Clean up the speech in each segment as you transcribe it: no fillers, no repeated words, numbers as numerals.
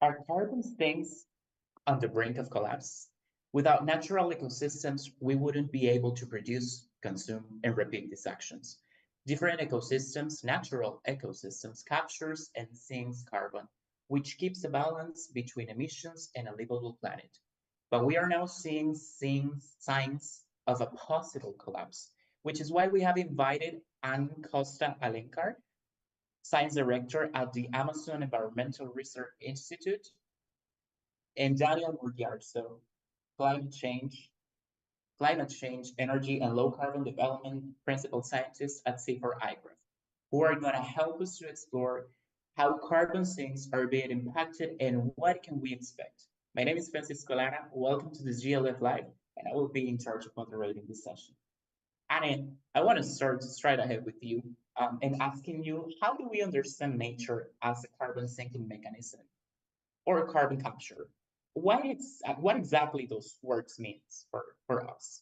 Are carbon sinks on the brink of collapse? Without natural ecosystems, we wouldn't be able to produce, consume, and repeat these actions. Different ecosystems, natural ecosystems, captures and sinks carbon, which keeps a balance between emissions and a livable planet. But we are now seeing signs of a possible collapse, which is why we have invited Ane Costa Alencar, Science Director at the Amazon Environmental Research Institute, and Daniel Murdiyarso, climate change, climate change, energy, and low carbon development principal scientists at CIFOR-ICRAF, who are going to help us to explore how carbon sinks are being impacted and what can we expect. My name is Francisco Lara. Welcome to the GLF Live, and I will be in charge of moderating this session. Ane, I want to start straight ahead with you and asking you, how do we understand nature as a carbon sinking mechanism or carbon capture? What exactly those words means for us?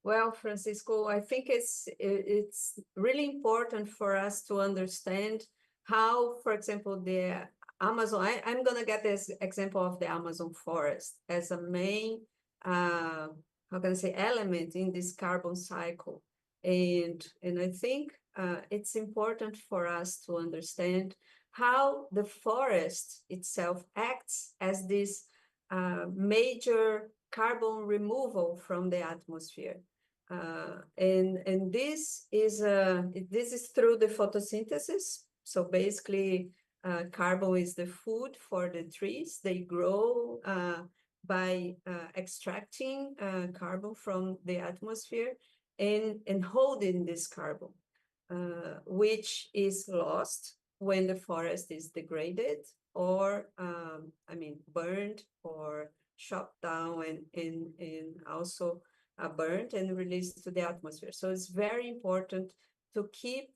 Well, Francisco, I think it's really important for us to understand how, for example, the Amazon. I'm gonna get this example of the Amazon forest as a main, how can I say, element in this carbon cycle, and I think it's important for us to understand how the forest itself acts as this major carbon removal from the atmosphere. And this is through the photosynthesis. So basically, carbon is the food for the trees. They grow by extracting carbon from the atmosphere and holding this carbon, which is lost when the forest is degraded or, burned or chopped down and also burnt and released to the atmosphere. So it's very important to keep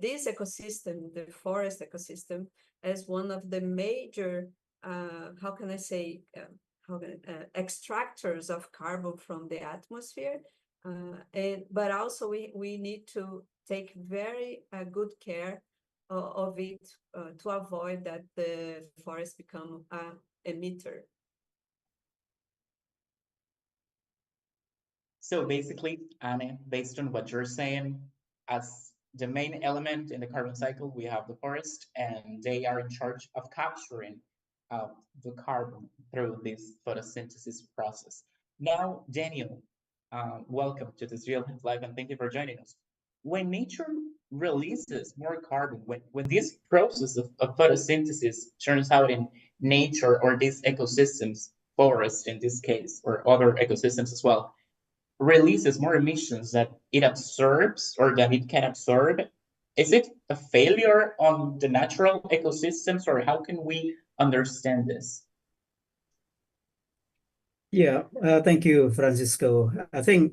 this ecosystem, the forest ecosystem, as one of the major, how can I say, extractors of carbon from the atmosphere. But also we need to take very good care of it to avoid that the forest become an emitter. So basically, Ane, based on what you're saying, as the main element in the carbon cycle, we have the forest, and they are in charge of capturing the carbon through this photosynthesis process. Now, Daniel, welcome to this Real Life, and thank you for joining us. When nature releases more carbon, when this process of photosynthesis turns out in nature or these ecosystems, forest in this case, or other ecosystems as well, releases more emissions that it absorbs or that it can absorb, is it a failure on the natural ecosystems, or how can we understand this? Yeah, thank you, Francisco. I think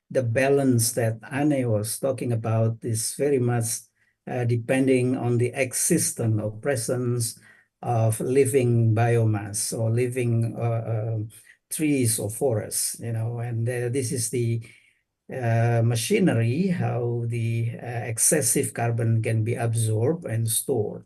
the balance that Ane was talking about is very much depending on the existence or presence of living biomass or living trees or forests, and this is the machinery, how the excessive carbon can be absorbed and stored.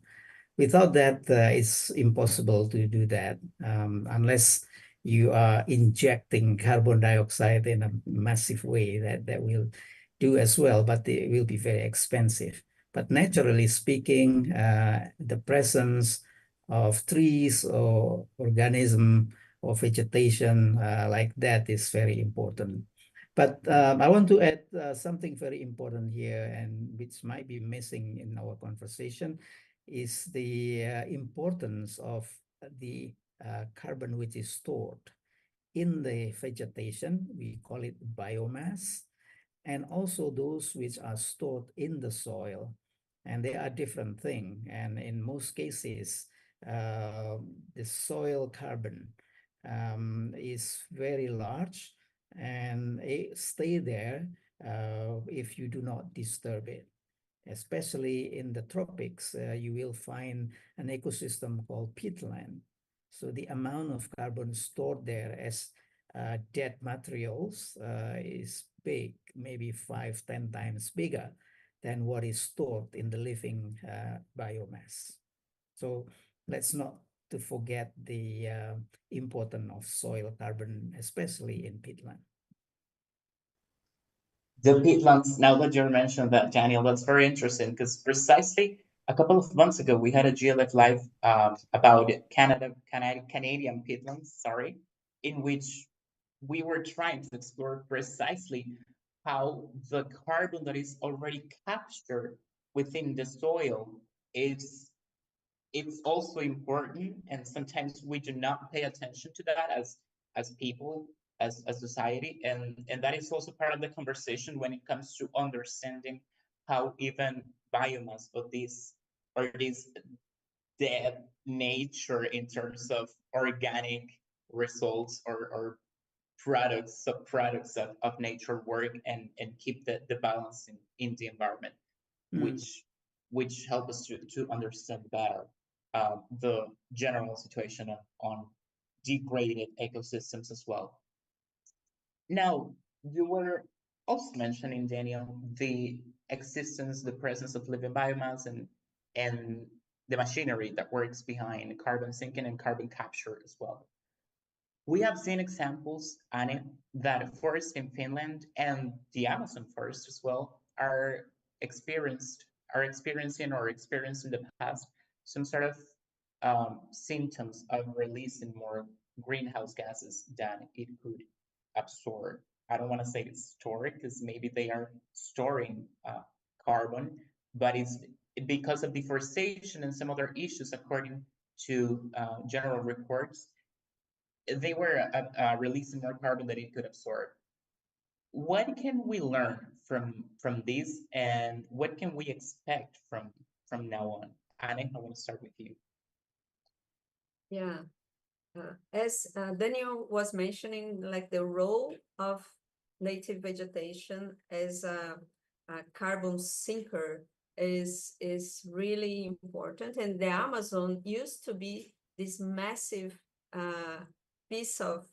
Without that, it's impossible to do that unless you are injecting carbon dioxide in a massive way. That will do as well, but it will be very expensive. But naturally speaking, the presence of trees or organism or vegetation like that is very important. But I want to add something very important here, and which might be missing in our conversation, is the importance of the carbon which is stored in the vegetation. We call it biomass, and also those which are stored in the soil. And they are different things. And in most cases, the soil carbon is very large, and it stay there if you do not disturb it. Especially in the tropics, you will find an ecosystem called peatland. So the amount of carbon stored there as dead materials is big, maybe 5-10 times bigger than what is stored in the living biomass. So let's not to forget the importance of soil carbon, especially in peatland. The peatlands, now that you mentioned that, Daniel, that's very interesting because precisely a couple of months ago, we had a GLF Live about Canadian peatlands, sorry, in which we were trying to explore precisely how the carbon that is already captured within the soil is it's also important, and sometimes we do not pay attention to that as people, as society, and that is also part of the conversation when it comes to understanding how even biomass of this or this dead nature in terms of organic results or products, subproducts of nature work and keep the balance in the environment, which help us to understand better the general situation on degraded ecosystems as well. Now, you were also mentioning, Daniel, the existence, the presence of living biomass and the machinery that works behind carbon sinking and carbon capture as well. We have seen examples, Ane, that forests in Finland and the Amazon forest as well experiencing or experienced in the past some sort of symptoms of releasing more greenhouse gases than it could absorb. I don't want to say it's stored because maybe they are storing carbon, but it's because of deforestation and some other issues, according to general reports, they were releasing more carbon than it could absorb. What can we learn from this, and what can we expect from now on? Ane, I want to start with you. Yeah. As Daniel was mentioning, like the role of native vegetation as a carbon sinker is really important. And the Amazon used to be this massive piece of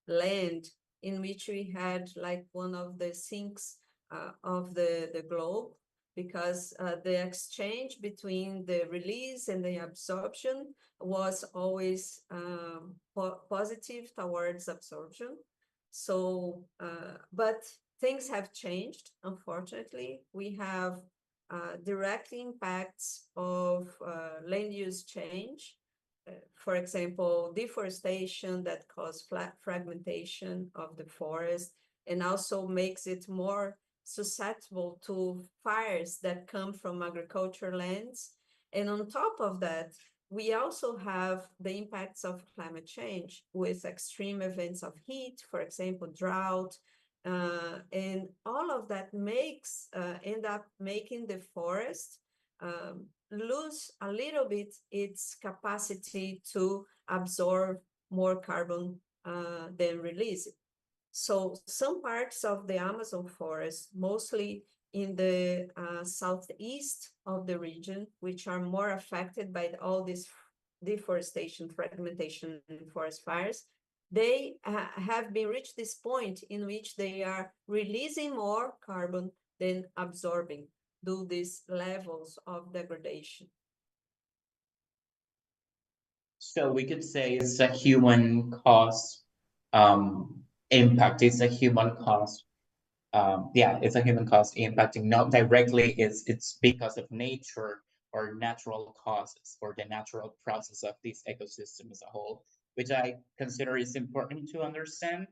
land in which we had like one of the sinks of the globe, because the exchange between the release and the absorption was always positive towards absorption. So, but things have changed, unfortunately. We have direct impacts of land use change. For example, deforestation that causes fragmentation of the forest and also makes it more susceptible to fires that come from agricultural lands. And on top of that, we also have the impacts of climate change with extreme events of heat, for example, drought, and all of that makes end up making the forest lose a little bit its capacity to absorb more carbon than release it. So some parts of the Amazon forest, mostly in the southeast of the region, which are more affected by all this deforestation, fragmentation, and forest fires, they have been reached this point in which they are releasing more carbon than absorbing due to these levels of degradation. So we could say it's a human cause impact. It's a human cause. Yeah, it's a human cause impacting, not directly. It's because of nature or natural causes or the natural process of this ecosystem as a whole, which I consider is important to understand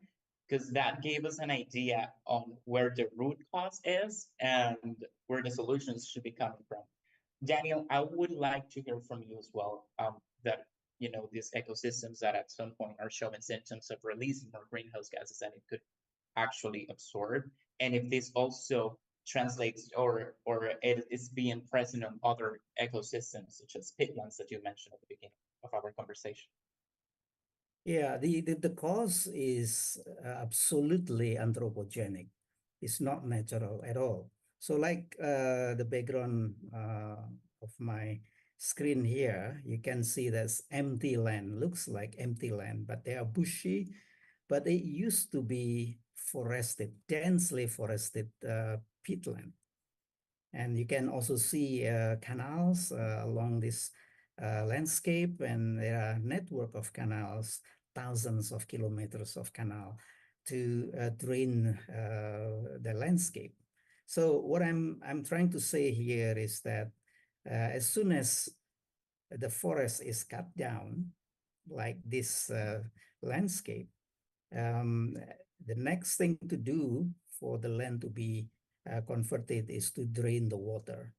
because that gave us an idea on where the root cause is and where the solutions should be coming from. Daniel, I would like to hear from you as well. That these ecosystems that at some point are showing symptoms of releasing more greenhouse gases than it could actually absorb, and if this also translates or it is being present on other ecosystems such as peatlands that you mentioned at the beginning of our conversation. Yeah, the cause is absolutely anthropogenic. It's not natural at all. So like the background of my screen here, you can see there's empty land, looks like empty land, but they are bushy, but it used to be forested, densely forested peatland. And you can also see canals along this landscape, and there are network of canals, thousands of kilometers of canal to drain the landscape. So what I'm trying to say here is that as soon as the forest is cut down, like this landscape, the next thing to do for the land to be converted is to drain the water.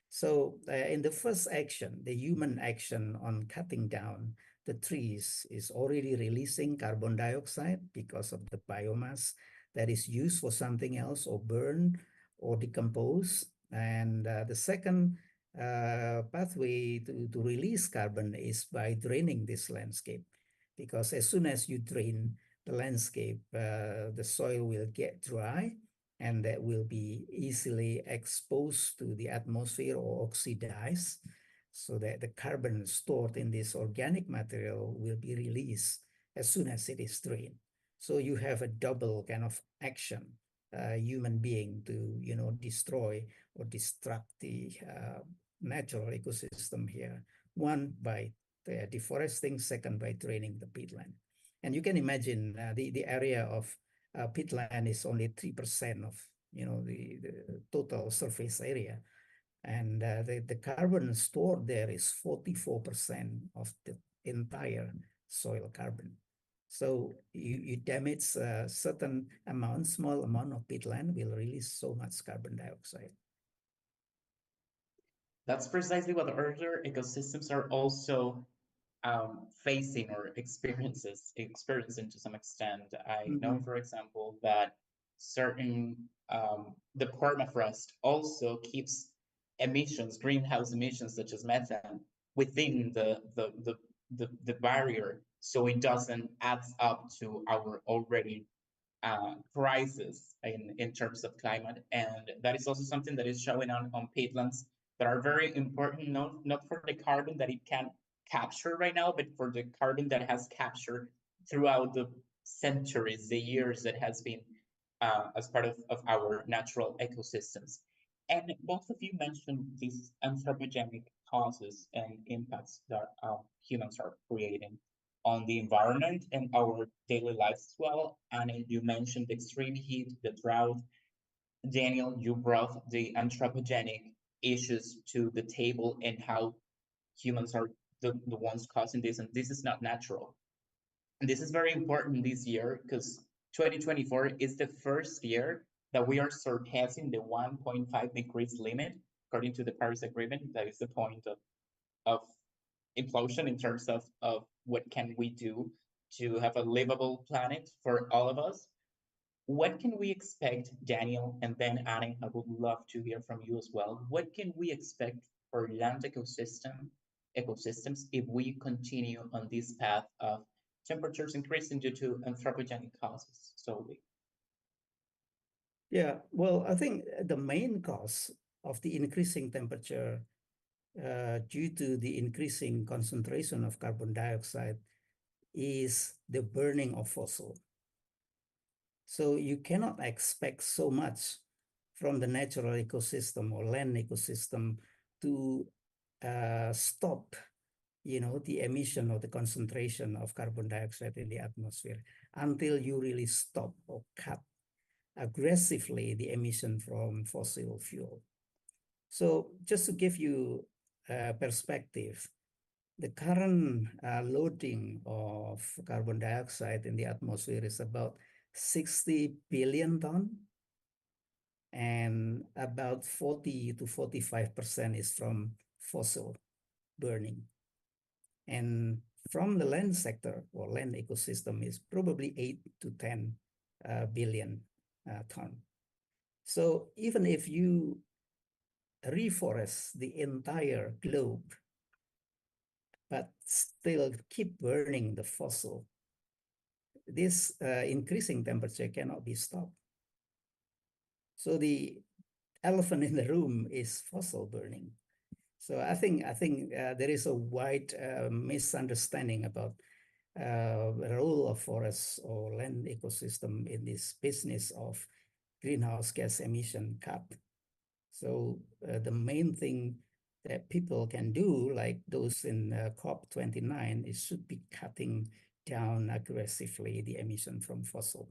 So in the first action, the human action on cutting down the trees is already releasing carbon dioxide because of the biomass that is used for something else or burn or decompose. And the second pathway to release carbon is by draining this landscape, because as soon as you drain the landscape, the soil will get dry, and that will be easily exposed to the atmosphere or oxidize, so that the carbon stored in this organic material will be released as soon as it is drained. So you have a double kind of action, human being to, destroy or destruct the natural ecosystem here. One, by deforesting, second, by draining the peatland. And you can imagine the area of peatland is only 3% of the total surface area, and the carbon stored there is 44% of the entire soil carbon. So you damage a certain amount, small amount of peatland will release so much carbon dioxide. That's precisely what other ecosystems are also facing or experiencing to some extent. I know, for example, that certain the permafrost also keeps emissions, greenhouse emissions such as methane, within the barrier, so it doesn't add up to our already crisis in terms of climate. And that is also something that is showing on peatlands that are very important, not for the carbon that it can capture right now, but for the carbon that has captured throughout the centuries, the years that has been as part of our natural ecosystems. And both of you mentioned these anthropogenic causes and impacts that humans are creating on the environment and our daily lives as well. And you mentioned the extreme heat, the drought. Daniel, you brought the anthropogenic issues to the table and how humans are the ones causing this, and this is not natural. And this is very important this year because 2024 is the first year that we are surpassing the 1.5 degrees limit, according to the Paris Agreement. That is the point of implosion in terms of what can we do to have a livable planet for all of us. What can we expect, Daniel, and then Ane, I would love to hear from you as well. What can we expect for land ecosystems if we continue on this path of temperatures increasing due to anthropogenic causes solely? Yeah, well, I think the main cause of the increasing temperature due to the increasing concentration of carbon dioxide is the burning of fossil. So you cannot expect so much from the natural ecosystem or land ecosystem to stop, the emission or the concentration of carbon dioxide in the atmosphere until you really stop or cut aggressively the emission from fossil fuel. So just to give you perspective, the current loading of carbon dioxide in the atmosphere is about 60 billion ton, and about 40 to 45% is from fossil burning. And from the land sector or land ecosystem is probably 8 to 10 billion ton. So even if you reforest the entire globe, but still keep burning the fossil, this increasing temperature cannot be stopped. So the elephant in the room is fossil burning. So I think there is a wide misunderstanding about the role of forests or land ecosystem in this business of greenhouse gas emission cut. So the main thing that people can do, like those in COP29, is should be cutting down aggressively the emission from fossil.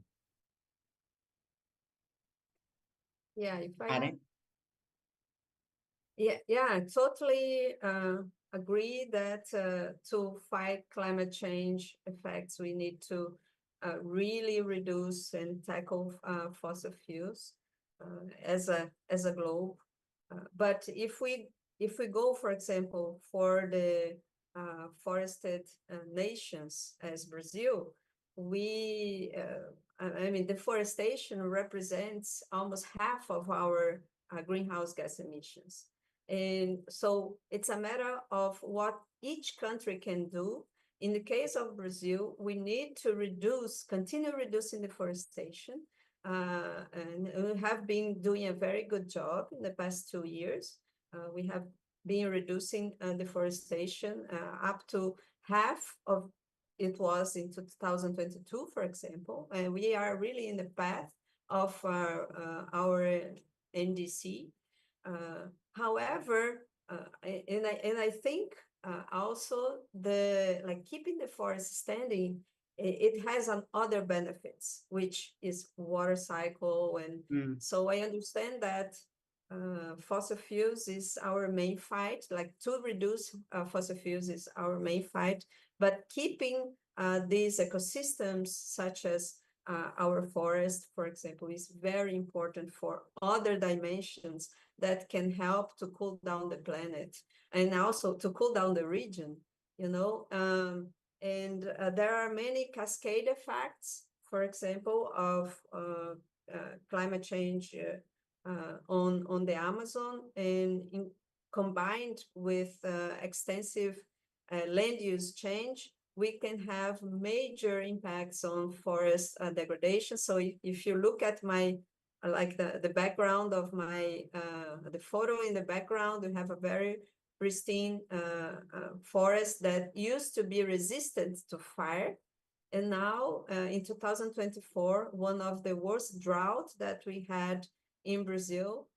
Yeah, if I Ane? Yeah, I totally agree that to fight climate change effects, we need to really reduce and tackle fossil fuels as a globe. But if we go, for example, for the forested nations as Brazil, we I mean, deforestation represents almost half of our greenhouse gas emissions. And so it's a matter of what each country can do. In the case of Brazil, we need to continue reducing deforestation. And we have been doing a very good job in the past 2 years. We have been reducing deforestation up to half of it was in 2022, for example. And we are really in the path of our NDC. However, and I think also keeping the forest standing, it has other benefits, which is water cycle. And so I understand that fossil fuels is our main fight, like to reduce fossil fuels is our main fight, but keeping these ecosystems such as our forest, for example, is very important for other dimensions that can help to cool down the planet and also to cool down the region, you know. And there are many cascade effects, for example, of climate change on the Amazon, and combined with extensive land use change, we can have major impacts on forest degradation. So if you look at my like the background of my the photo in the background, we have a very pristine forest that used to be resistant to fire, and now in 2024, one of the worst droughts that we had in Brazil,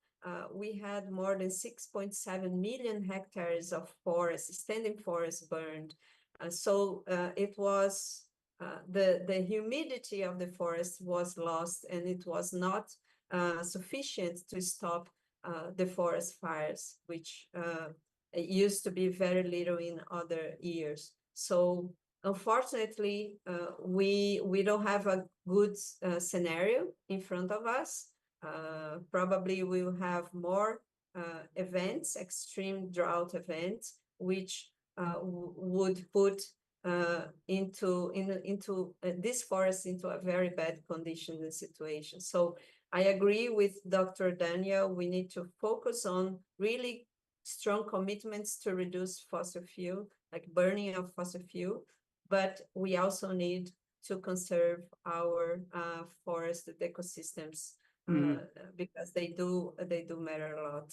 we had more than 6.7 million hectares of forest, standing forest burned. So it was the humidity of the forest was lost, and it was not sufficient to stop the forest fires, which it used to be very little in other years. So unfortunately, we don't have a good scenario in front of us. Probably we will have more events, extreme drought events, which would put into this forest into a very bad condition and situation. So I agree with Dr. Daniel. We need to focus on really strong commitments to reduce fossil fuel, like burning of fossil fuel, but we also need to conserve our forest ecosystems because they do matter a lot.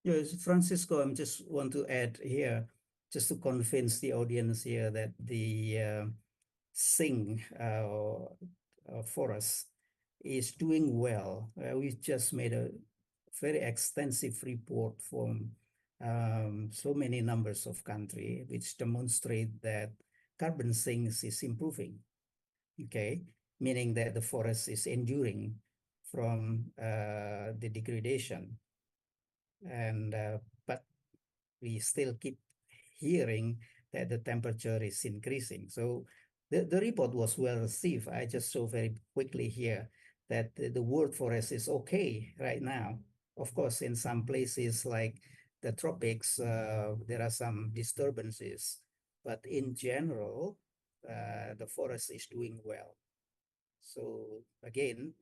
Yes, Francisco, I just want to add here, just to convince the audience here that the Sing forest is doing well. We just made a very extensive report from so many numbers of countries, which demonstrate that carbon sinks is improving, okay? Meaning that the forest is enduring from the degradation. And but we still keep hearing that the temperature is increasing. So the report was well received. I just saw very quickly here that the world forest is okay right now. Of course, in some places like the tropics, there are some disturbances, but in general, the forest is doing well. So again,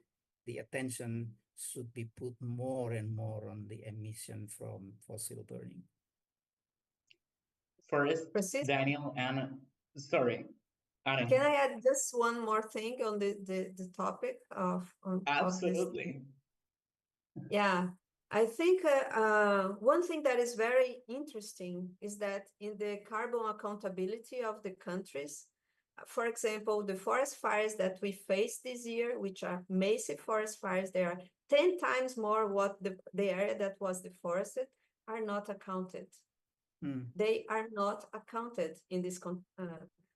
the attention should be put more and more on the emission from fossil burning. First, Francisco, Daniel, and sorry, Ane. can I add just one more thing on the topic of Absolutely. Yeah, I think one thing that is very interesting is that in the carbon accountability of the countries, for example, the forest fires that we faced this year, which are massive forest fires, they are 10 times more what the area that was deforested are not accounted. They are not accounted in this.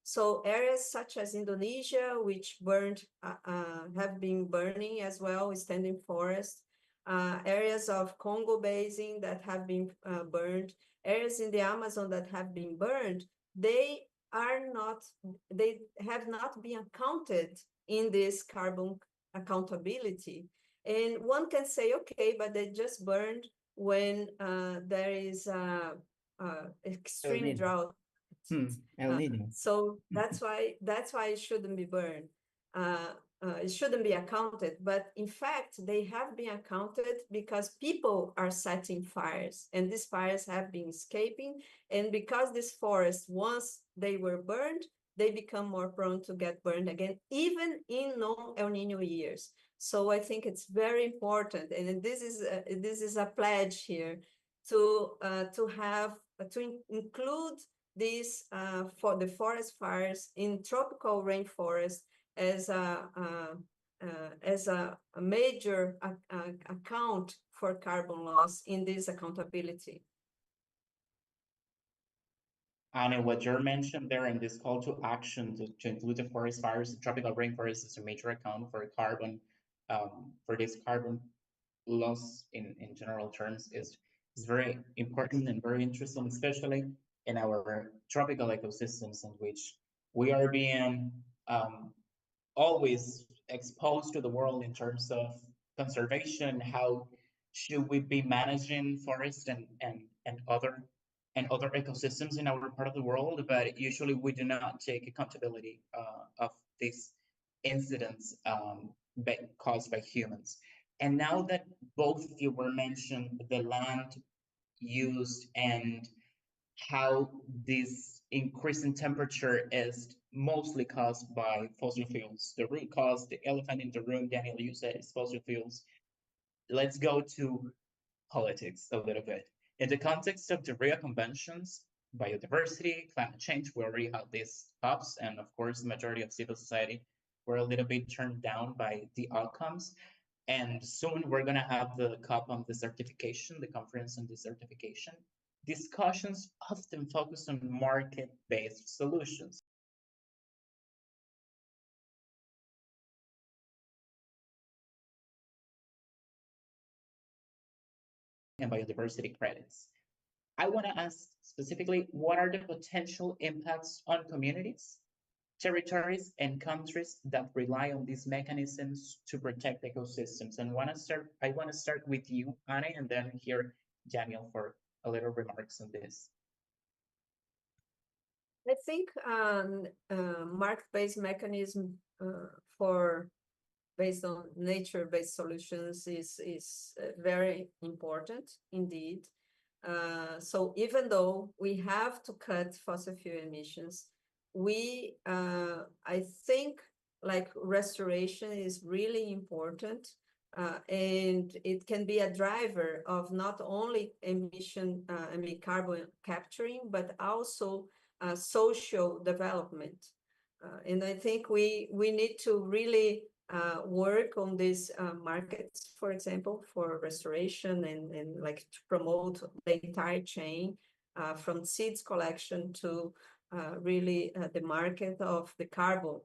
So areas such as Indonesia, which burned, have been burning as well, standing forest, areas of Congo Basin that have been burned, areas in the Amazon that have been burned, they have not been accounted in this carbon accountability. And one can say, okay, but they just burned when there is extreme drought. El Nino. So that's why it shouldn't be burned. It shouldn't be accounted, but in fact, they have been accounted because people are setting fires, and these fires have been escaping. And because these forests, once they were burned, they become more prone to get burned again, even in non-El Nino years. So I think it's very important, and this is a pledge here to include this for the forest fires in tropical rainforest as a major account for carbon loss in this accountability. And what you mentioned there in this call to action to include the forest fires, the tropical rainforest is a major account for carbon, for this carbon loss in general terms is very important and very interesting, especially in our tropical ecosystems in which we are being always exposed to the world in terms of conservation. How should we be managing forests and other ecosystems in our part of the world? But usually we do not take accountability of these incidents caused by humans. And now that both of you were mentioned, the land used and how this increase in temperature is mostly caused by fossil fuels. The root cause, the elephant in the room, Daniel, you said, is fossil fuels. Let's go to politics a little bit. In the context of the Rio Conventions, biodiversity, climate change, we already had these COPs, and of course, the majority of civil society were a little bit turned down by the outcomes. And soon we're going to have the COP on desertification, the conference on desertification. Discussions often focus on market-based solutions. And biodiversity credits. I want to ask specifically, what are the potential impacts on communities, territories, and countries that rely on these mechanisms to protect ecosystems? And I want to start with you, Ane, and then hear Daniel for a little remarks on this. I think market-based mechanism based on nature-based solutions is very important indeed. So even though we have to cut fossil fuel emissions, I think like restoration is really important, and it can be a driver of not only carbon capturing, but also social development. And I think we need to really work on these markets, for example, for restoration and like to promote the entire chain from seeds collection to really the market of the carbon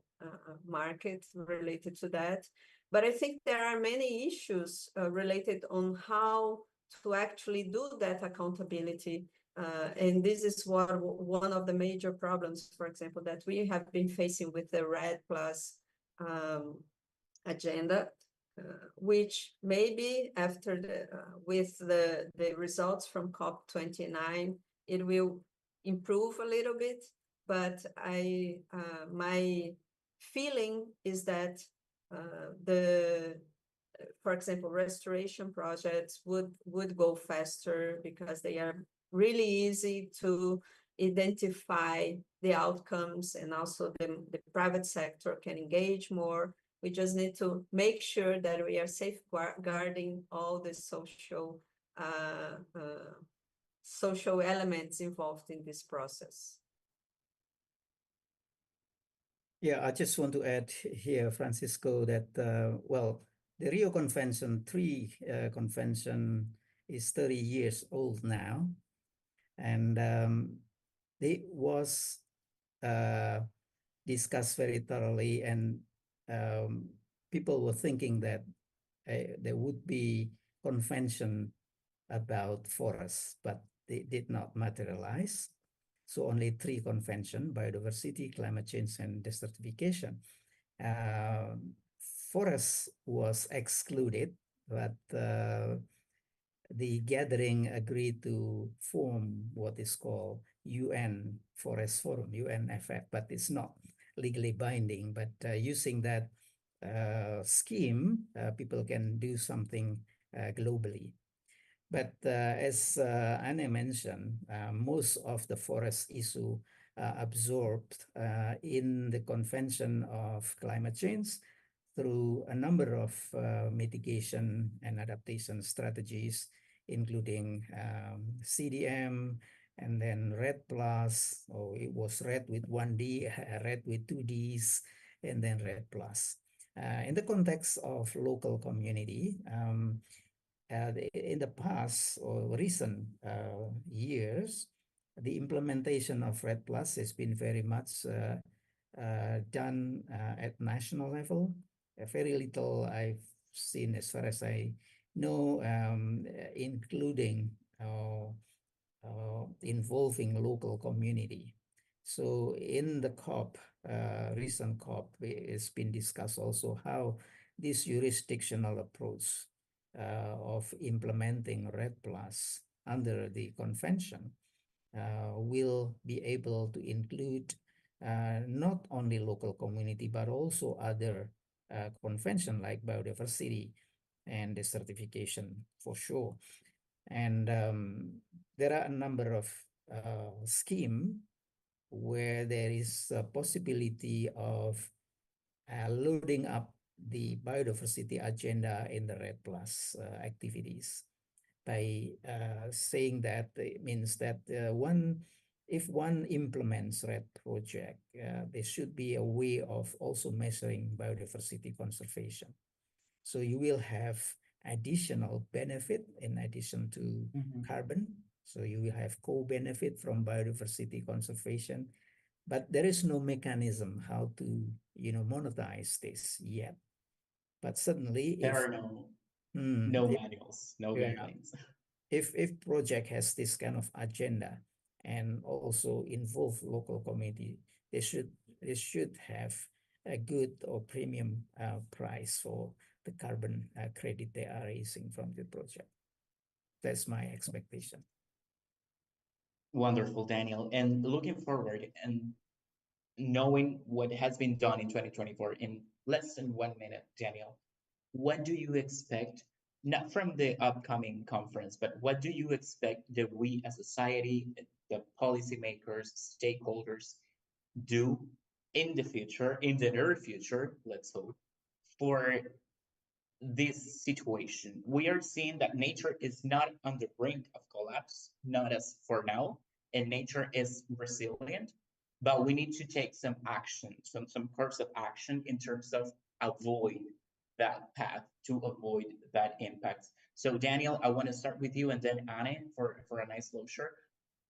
market related to that. But I think there are many issues related on how to actually do that accountability. And this is one of the major problems, for example, that we have been facing with the REDD+ agenda, which maybe after with the results from COP29, it will improve a little bit. But my feeling is that for example, restoration projects would go faster because they are really easy to identify the outcomes, and also the private sector can engage more. We just need to make sure that we are safeguarding all the social elements involved in this process. Yeah, I just want to add here, Francisco, that, well, the Rio Convention 3 convention is 30 years old now, and it was discussed very thoroughly, and people were thinking that there would be convention about forests, but they did not materialize. So only 3 conventions: biodiversity, climate change, and desertification. Forest was excluded, but the gathering agreed to form what is called UN Forest Forum, UNFF, but it's not legally binding. But using that scheme, people can do something globally. But as Ane mentioned, most of the forest issue absorbed in the Convention of Climate Change through a number of mitigation and adaptation strategies, including CDM, and then RED Plus, or it was RED with 1D, RED with 2Ds, and then RED Plus. In the context of local community, in the past or recent years, the implementation of RED Plus has been very much done at national level. Very little I've seen, as far as I know, including involving local community. So in the COP, recent COP, it's been discussed also how this jurisdictional approach of implementing RED Plus under the convention will be able to include not only local community, but also other convention like biodiversity and desertification for sure. And there are a number of schemes where there is a possibility of loading up the biodiversity agenda in the RED Plus activities by saying that it means that if one implements RED project, there should be a way of also measuring biodiversity conservation. So you will have additional benefit in addition to carbon. So you will have co-benefit from biodiversity conservation, but there is no mechanism how to, monetize this yet. But certainly, there are no manuals, no guidelines. If project has this kind of agenda and also involve local community, they should have a good or premium price for the carbon credit they are raising from the project. That's my expectation. Wonderful, Daniel. And looking forward and knowing what has been done in 2024 in less than 1 minute, Daniel, what do you expect, not from the upcoming conference, but what do you expect that we as society, the policymakers, stakeholders do in the future, in the near future, let's hope, for this situation? We are seeing that nature is not on the brink of collapse, not as for now, and nature is resilient, but we need to take some action, some course of action in terms of avoid that path, to avoid that impact. So Daniel, I want to start with you and then Ane for a nice closure.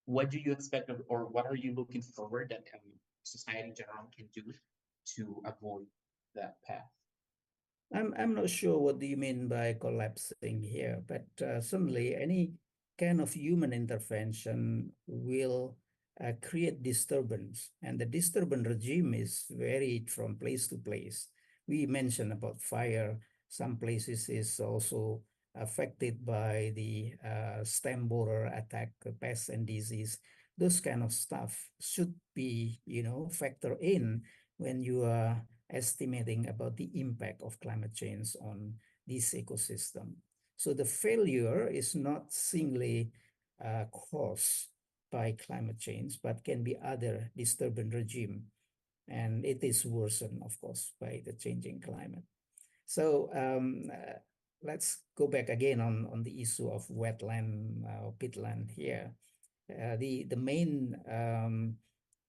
What do you expect or what are you looking forward that society in general can do to avoid that path? I'm not sure what do you mean by collapsing here, but certainly any kind of human intervention will create disturbance, and the disturbance regime is varied from place to place. We mentioned about fire. Some places is also affected by the stem borer attack, pests and disease. Those kind of stuff should be, factor in when you are estimating about the impact of climate change on this ecosystem. So the failure is not singly caused by climate change, but can be other disturbance regime. And it is worsened, of course, by the changing climate. So let's go back again on the issue of wetland or peatland here. The main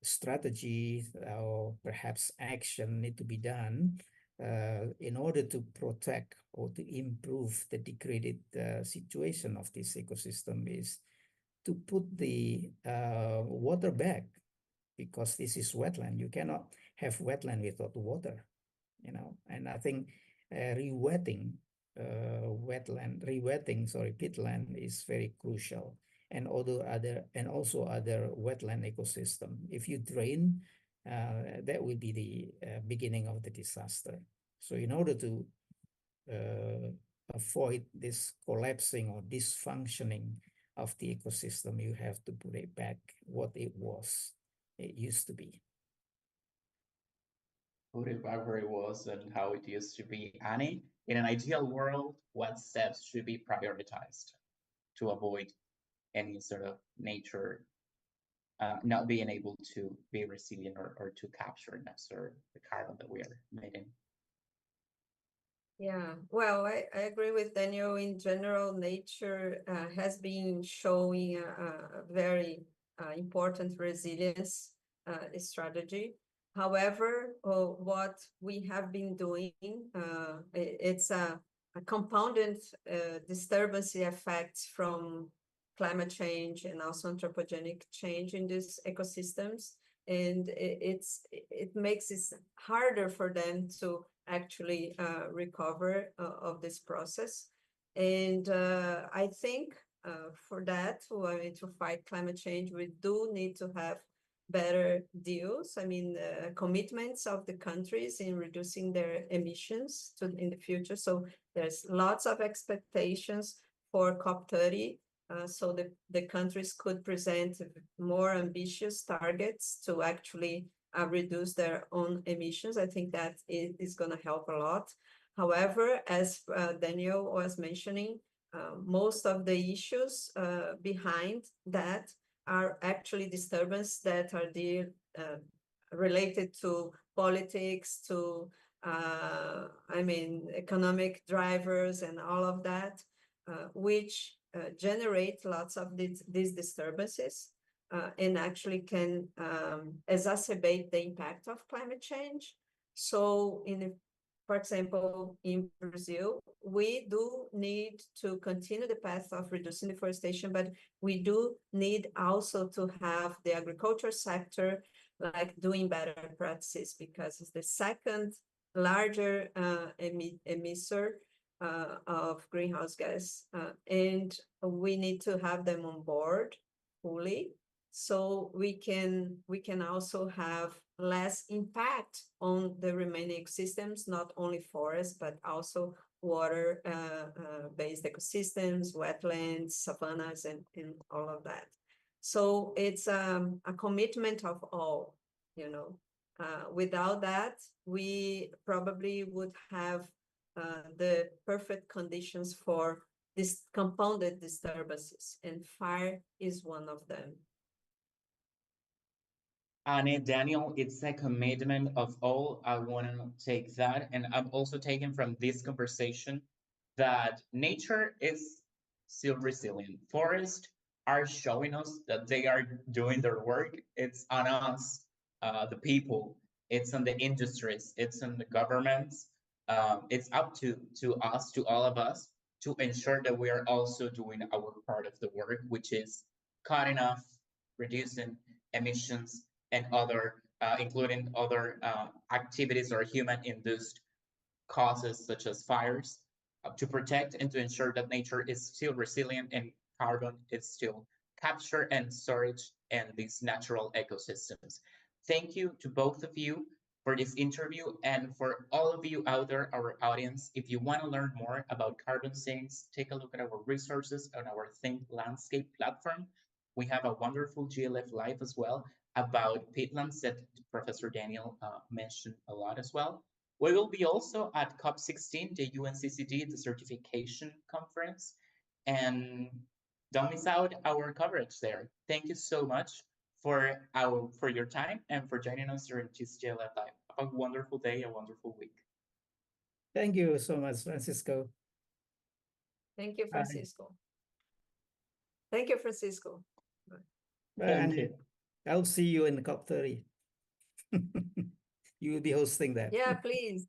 strategy or perhaps action need to be done in order to protect or to improve the degraded situation of this ecosystem is to put the water back, because this is wetland. You cannot have wetland without water, you know. And I think rewetting peatland is very crucial, and also other wetland ecosystem. If you drain, that will be the beginning of the disaster. So in order to avoid this collapsing or dysfunctioning of the ecosystem, you have to put it back what it used to be. Put it back where it was and how it used to be. Annie, in an ideal world, what steps should be prioritized to avoid any sort of nature not being able to be resilient or to capture and absorb the carbon that we are emitting? Yeah, well, I agree with Daniel. In general, nature has been showing a very important resilience strategy. However, what we have been doing, it's a compounded disturbance effects from climate change and also anthropogenic change in these ecosystems. And it makes it harder for them to actually recover of this process. And I think for that, to fight climate change, we do need to have better deals. I mean, commitments of the countries in reducing their emissions in the future. So there's lots of expectations for COP30. So the countries could present more ambitious targets to actually reduce their own emissions. I think that it is going to help a lot. However, as Daniel was mentioning, most of the issues behind that are actually disturbances that are related to politics, to economic drivers and all of that, which generate lots of these disturbances and actually can exacerbate the impact of climate change. So for example, in Brazil, we do need to continue the path of reducing deforestation, but we do need also to have the agriculture sector like doing better practices, because it's the second larger emitter of greenhouse gas, and we need to have them on board fully, so we can also have less impact on the remaining ecosystems, not only forests, but also water based ecosystems, wetlands, savannas, and all of that. So it's a commitment of all, you know. Without that, we probably would have the perfect conditions for these compounded disturbances, and fire is one of them. Ane, Daniel, it's a commitment of all. I want to take that. And I'm also taking from this conversation that nature is still resilient. Forests are showing us that they are doing their work. It's on us, the people. It's on the industries. It's on the governments. It's up to us, to all of us, to ensure that we are also doing our part of the work, which is cutting off, reducing emissions, and other, including other activities or human-induced causes such as fires, to protect and to ensure that nature is still resilient and carbon is still captured and storage in these natural ecosystems. Thank you to both of you for this interview, and for all of you out there, our audience. If you want to learn more about carbon sinks, take a look at our resources on our ThinkLandscape platform. We have a wonderful GLF Live as well about peatlands that Professor Daniel mentioned a lot as well. We will be also at COP16, the UNCCD, the certification conference, and don't miss out our coverage there. Thank you so much for your time and for joining us during this GLF Live. Have a wonderful day, a wonderful week. Thank you so much, Francisco. Thank you, Francisco. Thank you, Francisco. Thank you. I'll see you in COP30. You will be hosting that. Yeah, please.